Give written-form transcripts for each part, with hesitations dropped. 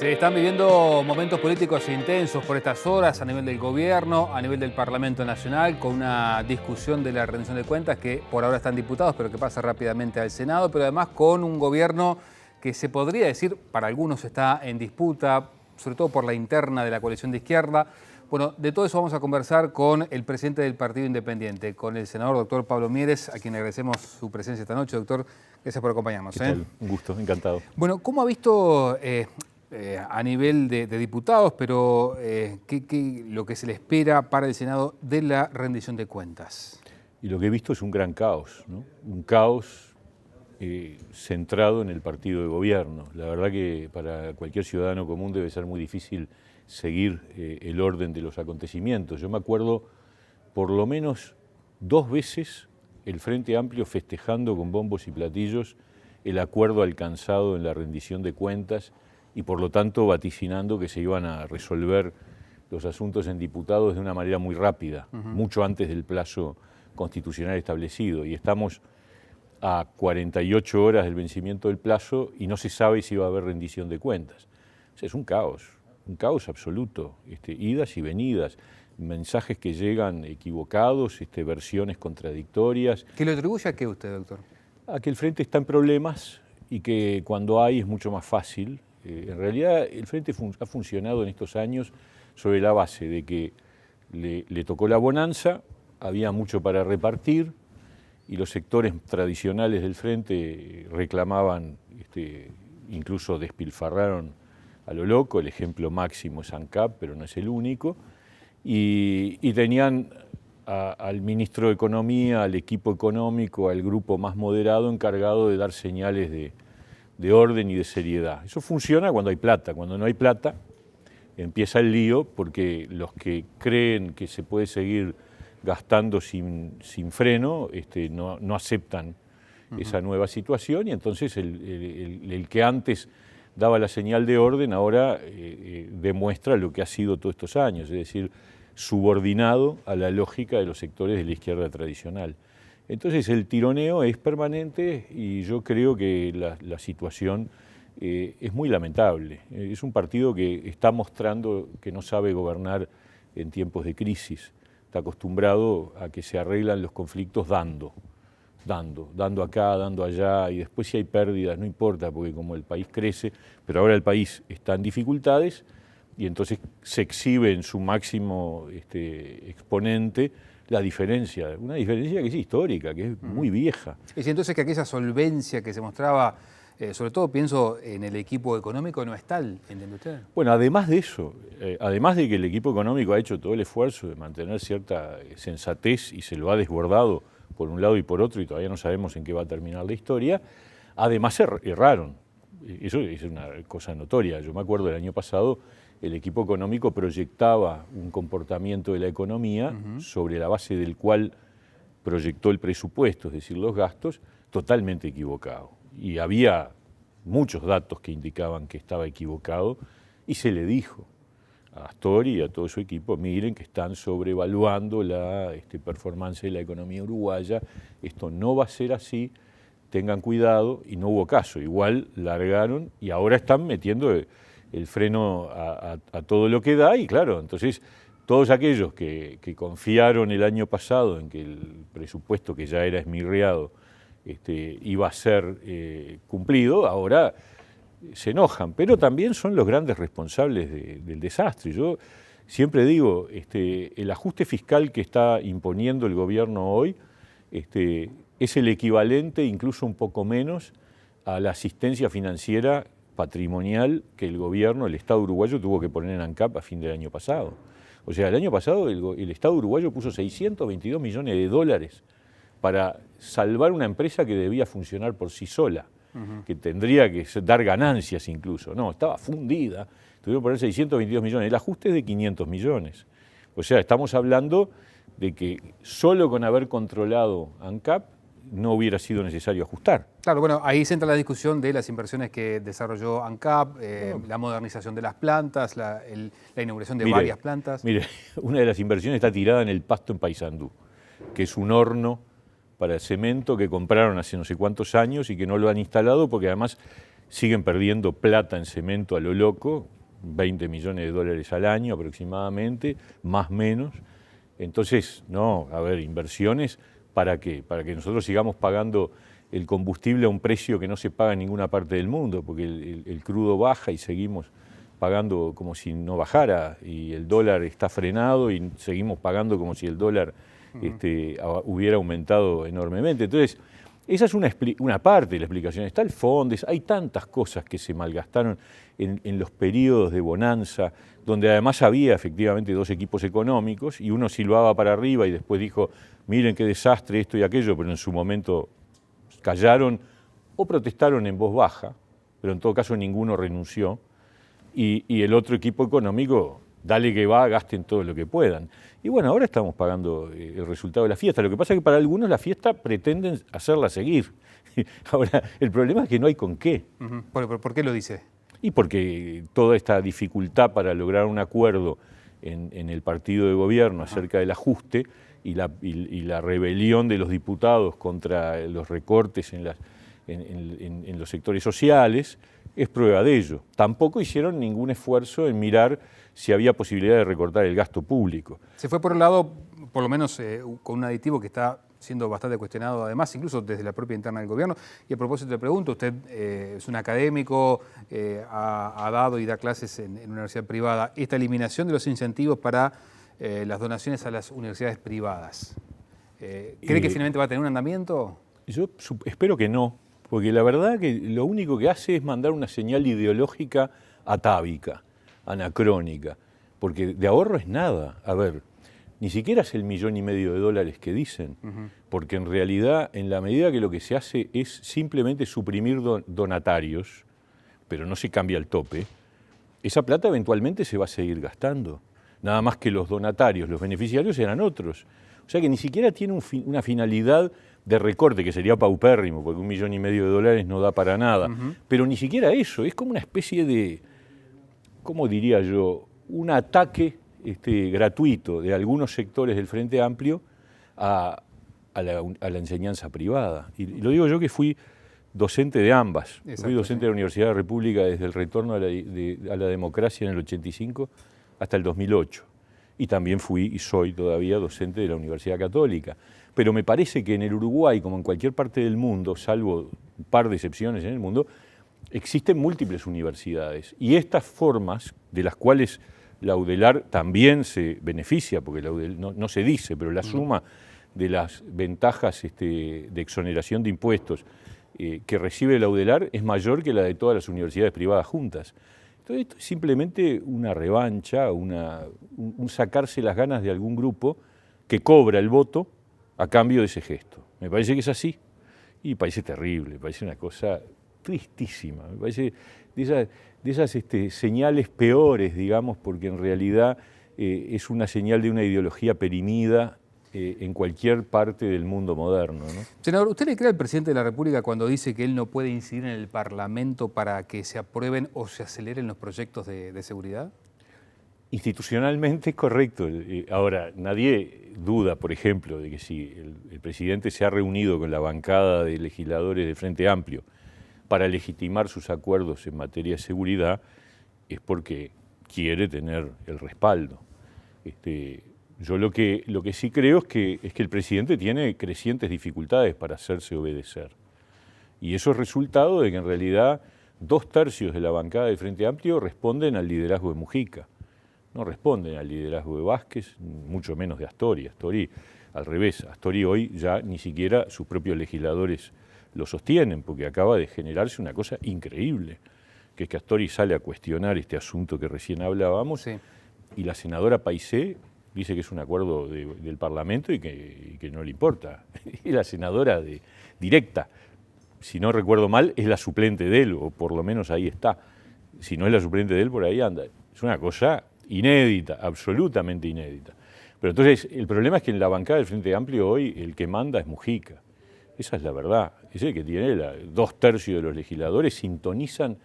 Se están viviendo momentos políticos intensos por estas horas a nivel del gobierno, a nivel del Parlamento Nacional, con una discusión de la rendición de cuentas que por ahora están diputados, pero que pasa rápidamente al Senado, pero además con un gobierno que se podría decir, para algunos está en disputa, sobre todo por la interna de la coalición de izquierda. Bueno, de todo eso vamos a conversar con el presidente del Partido Independiente, con el senador doctor Pablo Mieres, a quien agradecemos su presencia esta noche. Doctor, gracias por acompañarnos. ¿Qué tal? Un gusto, encantado. Bueno, ¿cómo ha visto a nivel de diputados, pero lo que se le espera para el Senado de la rendición de cuentas? Y lo que he visto es un gran caos, ¿no? Un caos centrado en el partido de gobierno. La verdad que para cualquier ciudadano común debe ser muy difícil seguir el orden de los acontecimientos. Yo me acuerdo por lo menos 2 veces el Frente Amplio festejando con bombos y platillos el acuerdo alcanzado en la rendición de cuentas y por lo tanto vaticinando que se iban a resolver los asuntos en diputados de una manera muy rápida, mucho antes del plazo constitucional establecido. Y estamos a 48 horas del vencimiento del plazo y no se sabe si va a haber rendición de cuentas. O sea, es un caos absoluto, idas y venidas, mensajes que llegan equivocados, versiones contradictorias. ¿Qué le atribuye a qué usted, doctor? A que el Frente está en problemas y que cuando hay es mucho más fácil. En realidad el Frente ha funcionado en estos años sobre la base de que le tocó la bonanza, había mucho para repartir y los sectores tradicionales del Frente reclamaban, incluso despilfarraron a lo loco. El ejemplo máximo es ANCAP, pero no es el único, y tenían al ministro de Economía, al equipo económico, al grupo más moderado encargado de dar señales de orden y de seriedad. Eso funciona cuando hay plata. Cuando no hay plata empieza el lío, porque los que creen que se puede seguir gastando sin freno no aceptan esa nueva situación, y entonces el que antes daba la señal de orden ahora demuestra lo que ha sido todos estos años, es decir, subordinado a la lógica de los sectores de la izquierda tradicional. Entonces el tironeo es permanente y yo creo que la situación es muy lamentable. Es un partido que está mostrando que no sabe gobernar en tiempos de crisis. Está acostumbrado a que se arreglan los conflictos dando acá, dando allá, y después si hay pérdidas no importa, porque como el país crece, pero ahora el país está en dificultades y entonces se exhibe en su máximo exponente la diferencia, una diferencia que es histórica, que es muy vieja. Es entonces que aquella solvencia que se mostraba, sobre todo pienso en el equipo económico, no es tal, ¿entiende usted? Bueno, además de eso, además de que el equipo económico ha hecho todo el esfuerzo de mantener cierta sensatez y se lo ha desbordado por un lado y por otro, y todavía no sabemos en qué va a terminar la historia, además erraron. Eso es una cosa notoria. Yo me acuerdo el año pasado, el equipo económico proyectaba un comportamiento de la economía sobre la base del cual proyectó el presupuesto, es decir, los gastos, totalmente equivocado. Y había muchos datos que indicaban que estaba equivocado y se le dijo a Astori y a todo su equipo: miren que están sobrevaluando la performance de la economía uruguaya, esto no va a ser así, tengan cuidado, y no hubo caso. Igual largaron y ahora están metiendo el freno a todo lo que da, y claro, entonces todos aquellos que confiaron el año pasado en que el presupuesto, que ya era esmirriado, iba a ser cumplido, ahora se enojan, pero también son los grandes responsables del desastre. Yo siempre digo, el ajuste fiscal que está imponiendo el gobierno hoy es el equivalente, incluso un poco menos, a la asistencia financiera patrimonial que el gobierno, el Estado uruguayo, tuvo que poner en ANCAP a fin del año pasado. O sea, el año pasado el Estado uruguayo puso 622 millones de dólares para salvar una empresa que debía funcionar por sí sola, que tendría que dar ganancias incluso. No, estaba fundida, tuvieron que poner 622 millones. El ajuste es de 500 millones. O sea, estamos hablando de que solo con haber controlado ANCAP no hubiera sido necesario ajustar. Claro, bueno, ahí se entra la discusión de las inversiones que desarrolló ANCAP, la modernización de las plantas, la inauguración de varias plantas. Mire, una de las inversiones está tirada en el Pasto, en Paysandú, que es un horno para el cemento que compraron hace no sé cuántos años y que no lo han instalado porque además siguen perdiendo plata en cemento a lo loco, 20 millones de dólares al año aproximadamente, más o menos. Entonces, no, a ver, inversiones, ¿para qué? Para que nosotros sigamos pagando el combustible a un precio que no se paga en ninguna parte del mundo, porque el crudo baja y seguimos pagando como si no bajara, y el dólar está frenado y seguimos pagando como si el dólar hubiera aumentado enormemente. Entonces, esa es una parte de la explicación. Está el Fondes, hay tantas cosas que se malgastaron en los periodos de bonanza, donde además había efectivamente dos equipos económicos y uno silbaba para arriba y después dijo, miren qué desastre esto y aquello, pero en su momento callaron o protestaron en voz baja, pero en todo caso ninguno renunció, y el otro equipo económico, dale que va, gasten todo lo que puedan. Y bueno, ahora estamos pagando el resultado de la fiesta. Lo que pasa es que para algunos la fiesta pretenden hacerla seguir. Ahora, el problema es que no hay con qué. ¿Por qué lo dice? Y porque toda esta dificultad para lograr un acuerdo en el partido de gobierno acerca del ajuste y la rebelión de los diputados contra los recortes en los sectores sociales es prueba de ello. Tampoco hicieron ningún esfuerzo en mirar si había posibilidad de recortar el gasto público. Se fue por un lado, por lo menos con un aditivo que está siendo bastante cuestionado, además, incluso desde la propia interna del gobierno. Y a propósito le pregunto, usted es un académico, ha dado y da clases en universidad privada. Esta eliminación de los incentivos para las donaciones a las universidades privadas, ¿cree que finalmente va a tener un andamiento? Yo espero que no, porque la verdad que lo único que hace es mandar una señal ideológica atávica, anacrónica, porque de ahorro es nada. A ver, ni siquiera es el $1,500,000 que dicen, porque en realidad, en la medida que lo que se hace es simplemente suprimir donatarios, pero no se cambia el tope, esa plata eventualmente se va a seguir gastando. Nada más que los donatarios, los beneficiarios eran otros. O sea que ni siquiera tiene una finalidad de recorte, que sería paupérrimo, porque $1,500,000 no da para nada. Pero ni siquiera eso, es como una especie de, ¿cómo diría yo?, un ataque gratuito de algunos sectores del Frente Amplio a la enseñanza privada. Y lo digo yo que fui docente de ambas. Exacto, fui docente de la Universidad de la República desde el retorno a la democracia en el 85 hasta el 2008. Y también fui y soy todavía docente de la Universidad Católica. Pero me parece que en el Uruguay, como en cualquier parte del mundo, salvo un par de excepciones en el mundo, existen múltiples universidades. Y estas formas, de las cuales la UDELAR también se beneficia, porque la UDELAR no se dice, pero la suma de las ventajas de exoneración de impuestos que recibe la UDELAR es mayor que la de todas las universidades privadas juntas. Entonces esto es simplemente una revancha, un sacarse las ganas de algún grupo que cobra el voto a cambio de ese gesto. Me parece que es así y me parece terrible, me parece una cosa tristísima, me parece de esas señales peores, digamos, porque en realidad es una señal de una ideología perimida en cualquier parte del mundo moderno, ¿no? Senador, ¿usted le cree al presidente de la República cuando dice que él no puede incidir en el Parlamento para que se aprueben o se aceleren los proyectos de seguridad? Institucionalmente es correcto. Ahora, nadie duda, por ejemplo, de que si el presidente se ha reunido con la bancada de legisladores del Frente Amplio para legitimar sus acuerdos en materia de seguridad, es porque quiere tener el respaldo. Yo lo que sí creo es que el presidente tiene crecientes dificultades para hacerse obedecer. Y eso es resultado de que en realidad 2/3 de la bancada del Frente Amplio responden al liderazgo de Mujica. No responden al liderazgo de Vázquez, mucho menos de Astori. Astori, al revés, Astori hoy ya ni siquiera sus propios legisladores lo sostienen, porque acaba de generarse una cosa increíble, que es que Astori sale a cuestionar este asunto que recién hablábamos, sí, y la senadora Paisé dice que es un acuerdo del Parlamento y que no le importa. Y la senadora directa, si no recuerdo mal, es la suplente de él, o por lo menos ahí está. Si no es la suplente de él, por ahí anda. Es una cosa inédita, absolutamente inédita. Pero entonces, el problema es que en la bancada del Frente Amplio hoy el que manda es Mujica. Esa es la verdad. Es el que tiene 2/3 de los legisladores sintonizan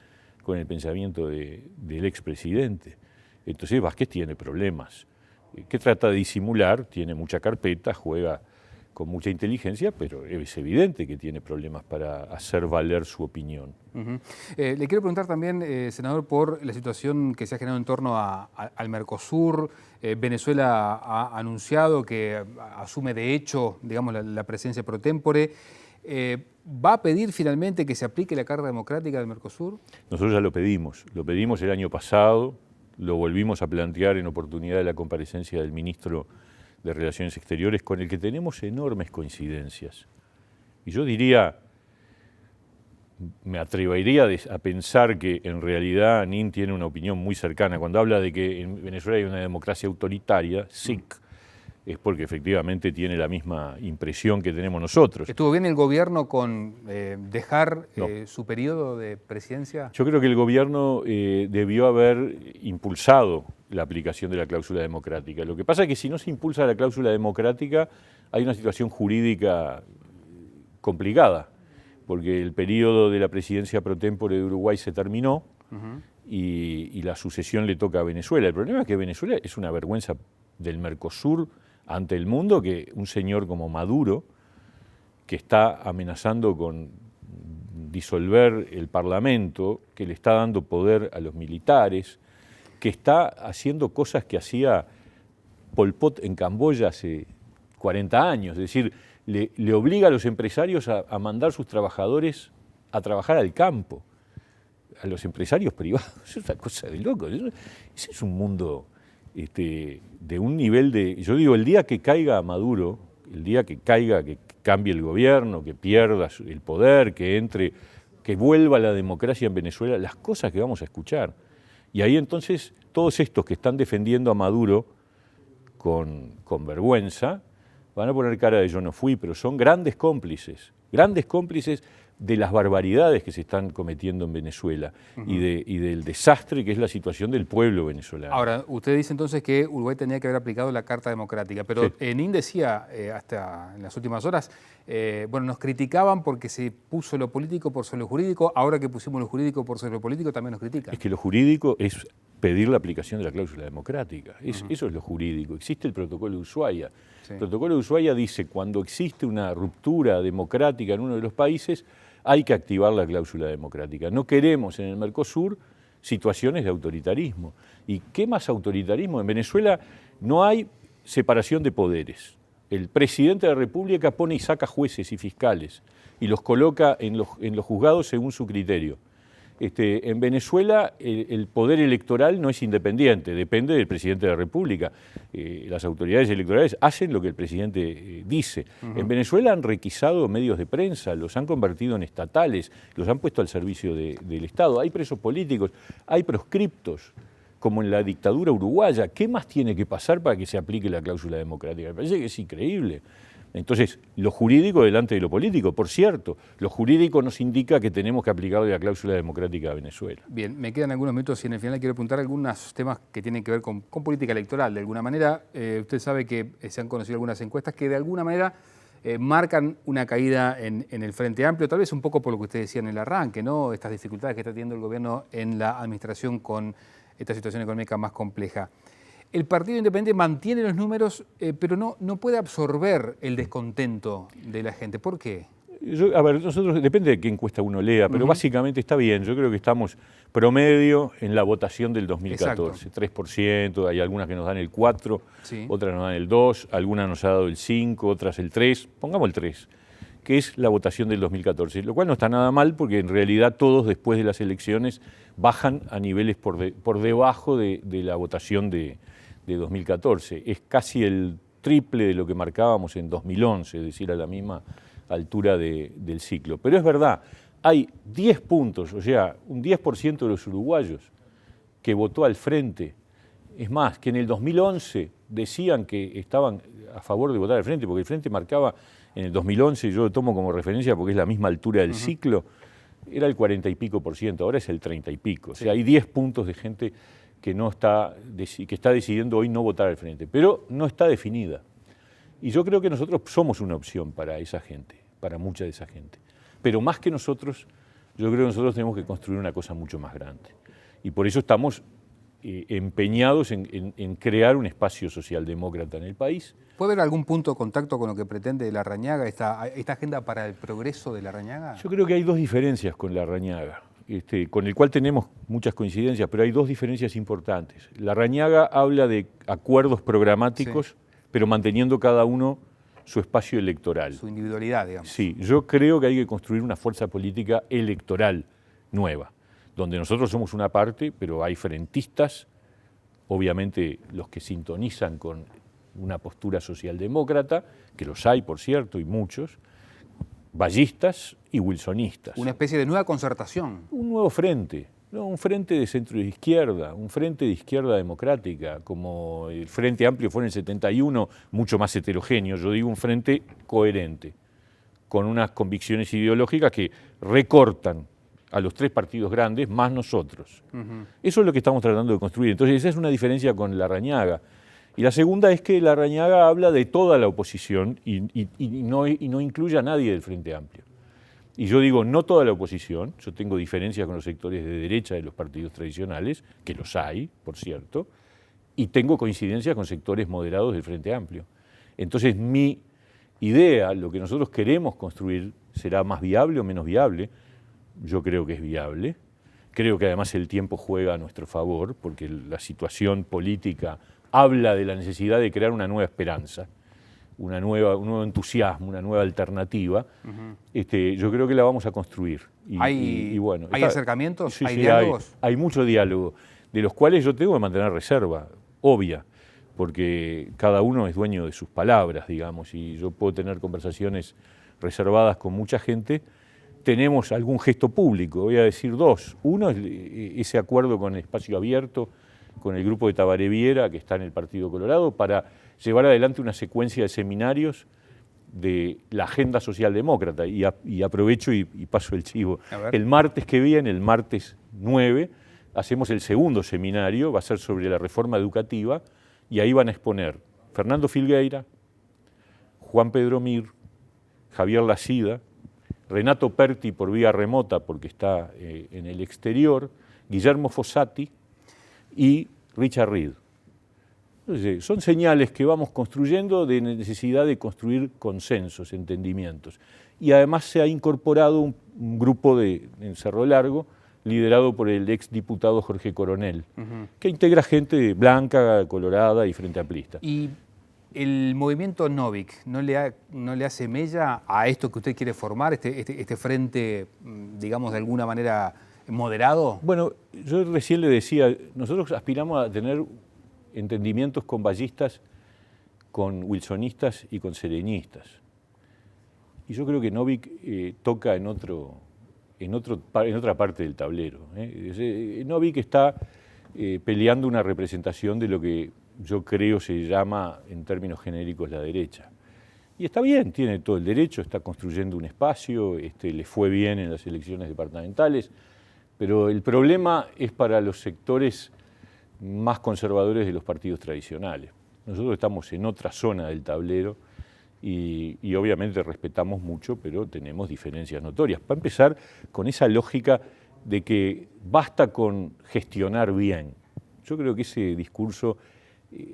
con el pensamiento del expresidente. Entonces Vázquez tiene problemas. ¿Qué trata de disimular? Tiene mucha carpeta, juega con mucha inteligencia, pero es evidente que tiene problemas para hacer valer su opinión. Le quiero preguntar también, senador, por la situación que se ha generado en torno al Mercosur. Venezuela ha anunciado que asume de hecho, digamos, la presencia pro tempore. ¿Va a pedir finalmente que se aplique la Carta Democrática del Mercosur? Nosotros ya lo pedimos el año pasado, lo volvimos a plantear en oportunidad de la comparecencia del ministro de Relaciones Exteriores, con el que tenemos enormes coincidencias. Y yo diría, me atrevería a pensar que en realidad Nin tiene una opinión muy cercana. Cuando habla de que en Venezuela hay una democracia autoritaria, SIC, es porque efectivamente tiene la misma impresión que tenemos nosotros. ¿Estuvo bien el gobierno con dejar su periodo de presidencia? Yo creo que el gobierno debió haber impulsado la aplicación de la cláusula democrática. Lo que pasa es que si no se impulsa la cláusula democrática hay una situación jurídica complicada, porque el periodo de la presidencia pro tempore de Uruguay se terminó y la sucesión le toca a Venezuela. El problema es que Venezuela es una vergüenza del Mercosur ante el mundo, que un señor como Maduro, que está amenazando con disolver el Parlamento, que le está dando poder a los militares, que está haciendo cosas que hacía Pol Pot en Camboya hace 40 años, es decir, le obliga a los empresarios a mandar sus trabajadores a trabajar al campo, a los empresarios privados. Es una cosa de loco. Ese es un mundo de un nivel de... Yo digo, el día que caiga Maduro, el día que caiga, que cambie el gobierno, que pierda el poder, que vuelva la democracia en Venezuela, las cosas que vamos a escuchar. Y ahí entonces todos estos que están defendiendo a Maduro con vergüenza, van a poner cara de yo no fui, pero son grandes cómplices de las barbaridades que se están cometiendo en Venezuela y del desastre que es la situación del pueblo venezolano. Ahora, usted dice entonces que Uruguay tenía que haber aplicado la Carta Democrática, pero Sí. Nin decía hasta en las últimas horas, bueno, nos criticaban porque se puso lo político por sobre lo jurídico, ahora que pusimos lo jurídico por sobre lo político también nos critican. Es que lo jurídico es pedir la aplicación de la cláusula democrática, eso es lo jurídico. Existe el protocolo de Ushuaia. Sí. El protocolo de Ushuaia dice cuando existe una ruptura democrática en uno de los países, hay que activar la cláusula democrática. No queremos en el Mercosur situaciones de autoritarismo. ¿Y qué más autoritarismo? En Venezuela no hay separación de poderes. El presidente de la República pone y saca jueces y fiscales y los coloca en los juzgados según su criterio. En Venezuela el poder electoral no es independiente, depende del presidente de la República. Las autoridades electorales hacen lo que el presidente dice. En Venezuela han requisado medios de prensa, los han convertido en estatales, los han puesto al servicio del Estado. Hay presos políticos, hay proscriptos, como en la dictadura uruguaya. ¿Qué más tiene que pasar para que se aplique la cláusula democrática? Me parece que es increíble. Entonces, lo jurídico delante de lo político. Por cierto, lo jurídico nos indica que tenemos que aplicar la cláusula democrática a Venezuela. Bien, me quedan algunos minutos y en el final quiero apuntar algunos temas que tienen que ver con política electoral. De alguna manera, usted sabe que se han conocido algunas encuestas que de alguna manera marcan una caída en el Frente Amplio, tal vez un poco por lo que usted decía en el arranque, ¿no? Estas dificultades que está teniendo el gobierno en la administración con esta situación económica más compleja. El Partido Independiente mantiene los números, pero no puede absorber el descontento de la gente. ¿Por qué? A ver, nosotros, depende de qué encuesta uno lea, pero básicamente está bien. Yo creo que estamos promedio en la votación del 2014. Exacto. 3%, hay algunas que nos dan el 4%, sí. Otras nos dan el 2%, algunas nos ha dado el 5%, otras el 3%, pongamos el 3%, que es la votación del 2014, lo cual no está nada mal porque en realidad todos después de las elecciones bajan a niveles por debajo de la votación de 2014. Es casi el triple de lo que marcábamos en 2011, es decir, a la misma altura del ciclo. Pero es verdad, hay 10 puntos, o sea, un 10% de los uruguayos que votó al Frente. Es más, que en el 2011 decían que estaban a favor de votar al Frente, porque el Frente marcaba en el 2011, yo lo tomo como referencia porque es la misma altura del ciclo, era el 40 y pico por ciento, ahora es el 30 y pico. Sí. O sea, hay 10 puntos de gente que está decidiendo hoy no votar al Frente, pero no está definida. Y yo creo que nosotros somos una opción para esa gente, para mucha de esa gente. Pero más que nosotros, yo creo que nosotros tenemos que construir una cosa mucho más grande. Y por eso estamos empeñados en crear un espacio socialdemócrata en el país. ¿Puede haber algún punto de contacto con lo que pretende Larrañaga, esta agenda para el progreso de Larrañaga? Yo creo que hay dos diferencias con Larrañaga, con el cual tenemos muchas coincidencias, pero hay dos diferencias importantes. Larrañaga habla de acuerdos programáticos, sí, pero manteniendo cada uno su espacio electoral. Su individualidad, digamos. Sí, yo creo que hay que construir una fuerza política electoral nueva, donde nosotros somos una parte, pero hay frentistas, obviamente los que sintonizan con una postura socialdemócrata, que los hay, por cierto, y muchos, vallistas y wilsonistas. Una especie de nueva concertación. Un nuevo frente, ¿no? Un frente de centro de izquierda, un frente de izquierda democrática, como el Frente Amplio fue en el 71, mucho más heterogéneo. Yo digo un frente coherente, con unas convicciones ideológicas que recortan a los tres partidos grandes, más nosotros. Eso es lo que estamos tratando de construir. Entonces esa es una diferencia con Larrañaga. Y la segunda es que Larrañaga habla de toda la oposición y no incluye a nadie del Frente Amplio. Y yo digo, no toda la oposición, yo tengo diferencias con los sectores de derecha de los partidos tradicionales, que los hay, por cierto, y tengo coincidencias con sectores moderados del Frente Amplio. Entonces mi idea, lo que nosotros queremos construir, ¿será más viable o menos viable? Yo creo que es viable. Creo que además el tiempo juega a nuestro favor, porque la situación política habla de la necesidad de crear una nueva esperanza, un nuevo entusiasmo, una nueva alternativa. Yo creo que la vamos a construir. ¿Hay acercamientos? Sí, ¿Hay sí, diálogos? Hay mucho diálogo, de los cuales yo tengo que mantener reserva, obvia, porque cada uno es dueño de sus palabras, digamos, y yo puedo tener conversaciones reservadas con mucha gente. Tenemos algún gesto público, voy a decir dos. Uno es ese acuerdo con el Espacio Abierto, con el grupo de Tabaré Viera, que está en el Partido Colorado, para llevar adelante una secuencia de seminarios de la agenda socialdemócrata. Y aprovecho y paso el chivo. El martes que viene, el martes 9, hacemos el segundo seminario, va a ser sobre la reforma educativa, y ahí van a exponer Fernando Filgueira, Juan Pedro Mir, Javier Lacida, Renato Perti por vía remota porque está en el exterior, Guillermo Fossati y Richard Reed. Entonces, son señales que vamos construyendo de necesidad de construir consensos, entendimientos. Y además se ha incorporado un grupo en Cerro Largo, liderado por el exdiputado Jorge Coronel, que integra gente blanca, colorada y frente amplista. ¿Y el movimiento Novik no le hace mella a esto que usted quiere formar, este frente, digamos, de alguna manera moderado? Bueno, yo recién le decía, nosotros aspiramos a tener entendimientos con vallistas, con wilsonistas y con sereñistas. Y yo creo que Novik toca en otra parte del tablero. Novik está peleando una representación de lo que yo creo se llama en términos genéricos la derecha. Y está bien, tiene todo el derecho, está construyendo un espacio, le fue bien en las elecciones departamentales, pero el problema es para los sectores más conservadores de los partidos tradicionales. Nosotros estamos en otra zona del tablero y obviamente respetamos mucho, pero tenemos diferencias notorias. Para empezar, con esa lógica de que basta con gestionar bien. Yo creo que ese discurso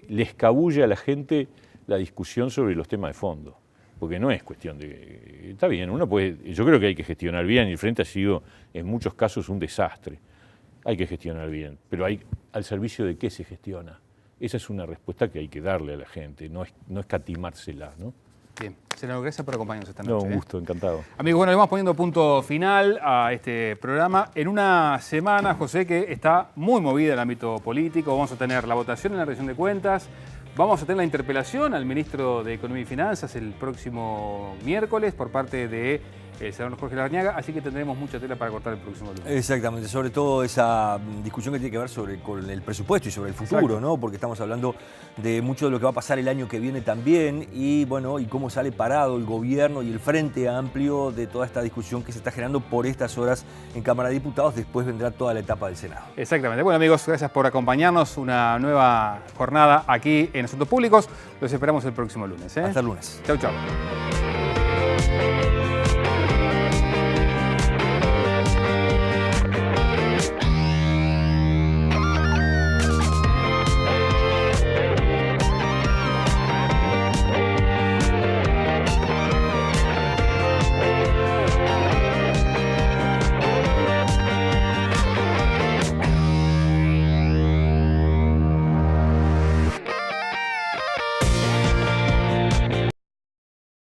le escabulle a la gente la discusión sobre los temas de fondo, porque no es cuestión de... Está bien, yo creo que hay que gestionar bien, y el Frente ha sido en muchos casos un desastre. Hay que gestionar bien, pero ¿al servicio de qué se gestiona? Esa es una respuesta que hay que darle a la gente, no escatimársela, ¿no? Bien, senador, gracias por acompañarnos esta noche. No, un gusto, encantado. Amigos, bueno, le vamos poniendo punto final a este programa. En una semana, José, que está muy movida en el ámbito político, vamos a tener la votación en la rendición de cuentas, vamos a tener la interpelación al ministro de Economía y Finanzas el próximo miércoles por parte de el senador Jorge Larrañaga, así que tendremos mucha tela para cortar el próximo lunes. Exactamente, sobre todo esa discusión que tiene que ver con el presupuesto y sobre el futuro, ¿no? Porque estamos hablando de mucho de lo que va a pasar el año que viene también y bueno, y cómo sale parado el gobierno y el Frente Amplio de toda esta discusión que se está generando por estas horas en Cámara de Diputados. Después vendrá toda la etapa del Senado. Exactamente. Bueno, amigos, gracias por acompañarnos. Una nueva jornada aquí en Asuntos Públicos. Los esperamos el próximo lunes. Hasta el lunes. Chau, chau.